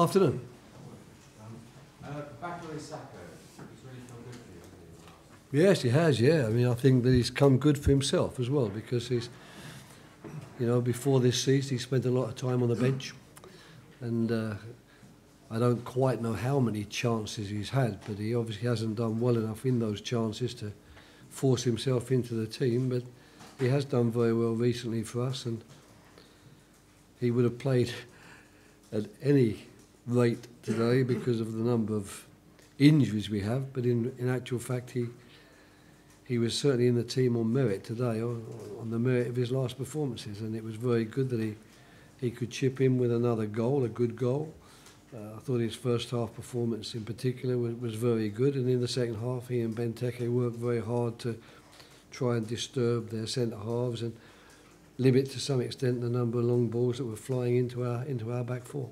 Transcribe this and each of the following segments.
Afternoon. Bukayo Saka, he's really felt good for you. Yes, he has, yeah. I mean, I think that he's come good for himself as well because he's, before this season, he spent a lot of time on the bench. And I don't quite know how many chances he's had, but he obviously hasn't done well enough in those chances to force himself into the team. But he has done very well recently for us, and he would have played at any rate today because of the number of injuries we have. But in actual fact, he was certainly in the team on merit today, on the merit of his last performances, and it was very good that he could chip in with another goal, a good goal. I thought his first half performance in particular was very good, and in the second half he and Benteke worked very hard to try and disturb their centre halves and limit to some extent the number of long balls that were flying into our back four.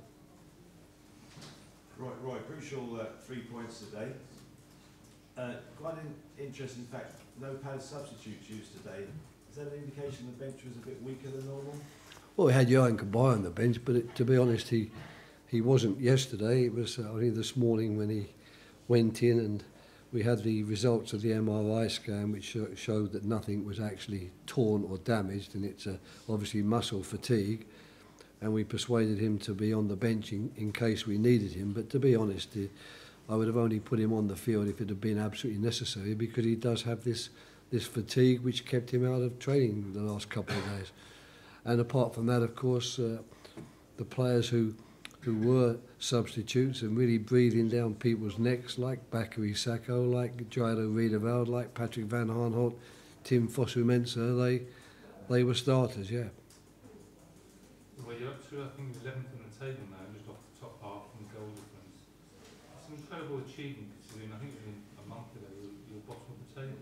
Roy, crucial 3 points today. Quite an interesting fact, no pad substitutes used today. Is that an indication the bench was a bit weaker than normal? Well, we had Johan Kabay on the bench, but to be honest, he wasn't yesterday. It was only this morning when he went in, and we had the results of the MRI scan, which showed that nothing was actually torn or damaged, and it's obviously muscle fatigue. And we persuaded him to be on the bench in case we needed him. But to be honest, I would have only put him on the field if it had been absolutely necessary, because he does have this fatigue which kept him out of training the last couple of days. And apart from that, of course, the players who were substitutes and really breathing down people's necks, like Bukayo Saka, like Jaido Riedewald, like Patrick van Aanholt, Tim Fosu-Mensah, they were starters, yeah. Well, you're up to, I think, 11th on the table now, just off the top half from goal difference. It's an incredible achievement, considering I think a month ago you were bottom of the table.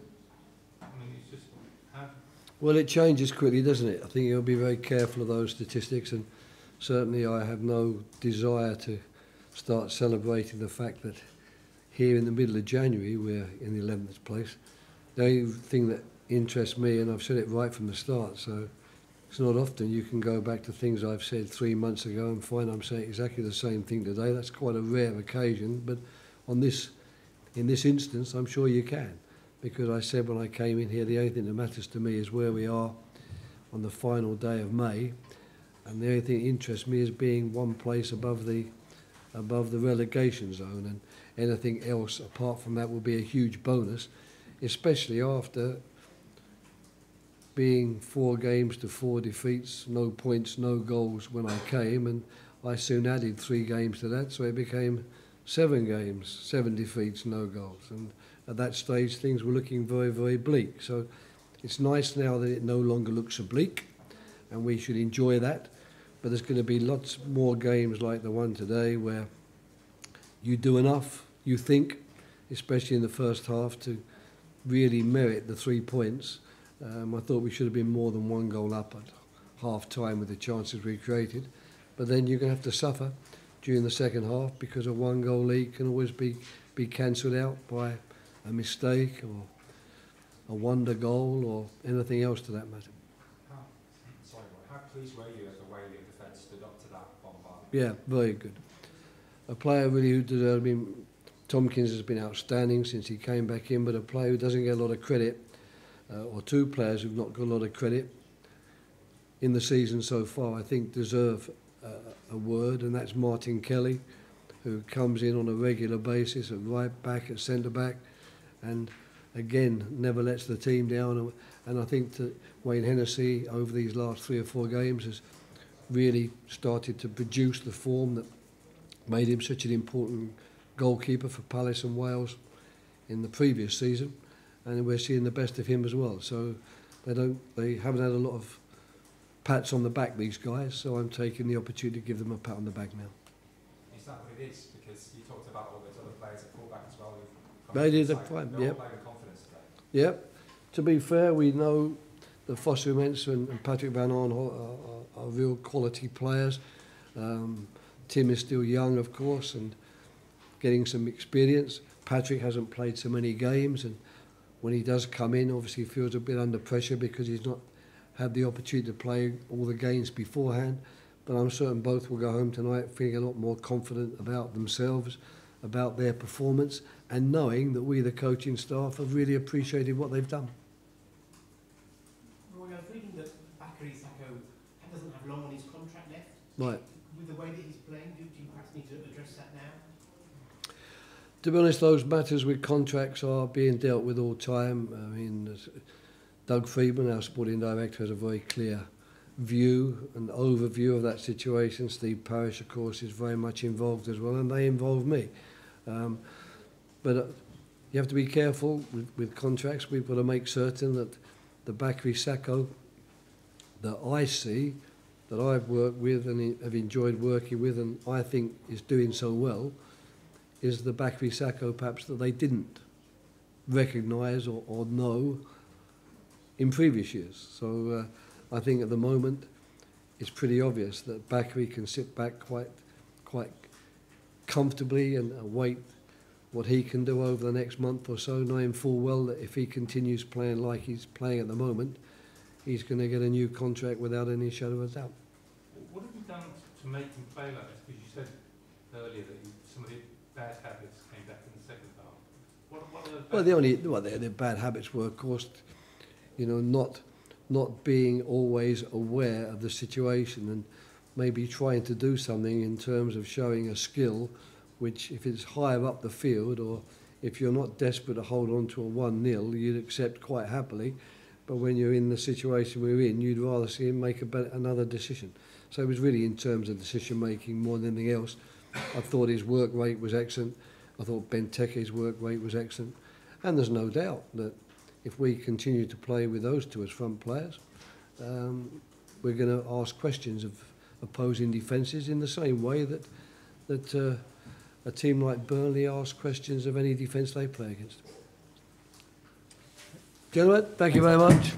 I mean, it's just how. Well, it changes quickly, doesn't it? I think you'll be very careful of those statistics, and certainly I have no desire to start celebrating the fact that here in the middle of January we're in the 11th place. The only thing that interests me, and I've said it right from the start, so it's not often you can go back to things I've said 3 months ago and find I'm saying exactly the same thing today. That's quite a rare occasion, but in this instance I'm sure you can, because I said when I came in here the only thing that matters to me is where we are on the final day of May, and the only thing that interests me is being one place above the relegation zone, and anything else apart from that will be a huge bonus, especially after being 4 games to 4 defeats, no points, no goals when I came, and I soon added 3 games to that, so it became 7 games, 7 defeats, no goals, and at that stage things were looking very, very bleak. So it's nice now that it no longer looks so bleak, and we should enjoy that. But there's going to be lots more games like the one today where you do enough, you think, especially in the first half, to really merit the 3 points. I thought we should have been more than 1 goal up at half-time with the chances we created. But then you're going to have to suffer during the second half, because a 1-goal lead can always be cancelled out by a mistake or a wonder goal or anything else to that matter. How pleased were you at the way your defence stood up to that bombardment? Yeah, very good. A player really who deserved. I mean, Tompkins has been outstanding since he came back in, but a player who doesn't get a lot of credit, or 2 players who've not got a lot of credit in the season so far, I think deserve a word, and that's Martin Kelly, who comes in on a regular basis at right back, at centre back, and again never lets the team down. And I think that Wayne Hennessy over these last 3 or 4 games has really started to produce the form that made him such an important goalkeeper for Palace and Wales in the previous season, and we're seeing the best of him as well. So they haven't had a lot of pats on the back, these guys, so I'm taking the opportunity to give them a pat on the back now. Is that what it is? Because you talked about all those other players at fullback as well. They did a fine, They're yep. all playing with confidence today. Yep. To be fair, we know that Fosu-Mensah and Patrick van Aanholt are real quality players. Tim is still young, of course, and getting some experience. Patrick hasn't played so many games, and when he does come in, obviously he feels a bit under pressure because he's not had the opportunity to play all the games beforehand. but I'm certain both will go home tonight feeling a lot more confident about themselves, about their performance, and knowing that we, the coaching staff, have really appreciated what they've done. Roy, I was reading that Bakary Sako doesn't have long on his contract left. Right. With the way that he's playing, do you perhaps need to address that now? To be honest, those matters with contracts are being dealt with all the time. I mean, Doug Friedman, our sporting director, has a very clear view and overview of that situation. Steve Parish, of course, is very much involved as well, and they involve me. But you have to be careful with contracts. We've got to make certain that the Bakary Sako that I see, that I've worked with and have enjoyed working with, and I think is doing so well, is the Bakary Sako perhaps that they didn't recognise or know in previous years. So I think at the moment it's pretty obvious that Bakary can sit back quite comfortably and await what he can do over the next month or so, knowing full well that if he continues playing like he's playing at the moment, he's going to get a new contract without any shadow of doubt. What have you done to make him play like this? Because you said earlier that some of the bad habits came back in the second half. What are those bad The bad habits were, of course, not being always aware of the situation and maybe trying to do something in terms of showing a skill which, if it's higher up the field or if you're not desperate to hold on to a 1-0, you'd accept quite happily. But when you're in the situation we're in, you'd rather see him make another decision. So it was really in terms of decision-making more than anything else. I thought his work rate was excellent. I thought Benteke's work rate was excellent. And there's no doubt that if we continue to play with those two as front players, we're going to ask questions of opposing defences in the same way that a team like Burnley asks questions of any defence they play against. Gentlemen, thank you very much.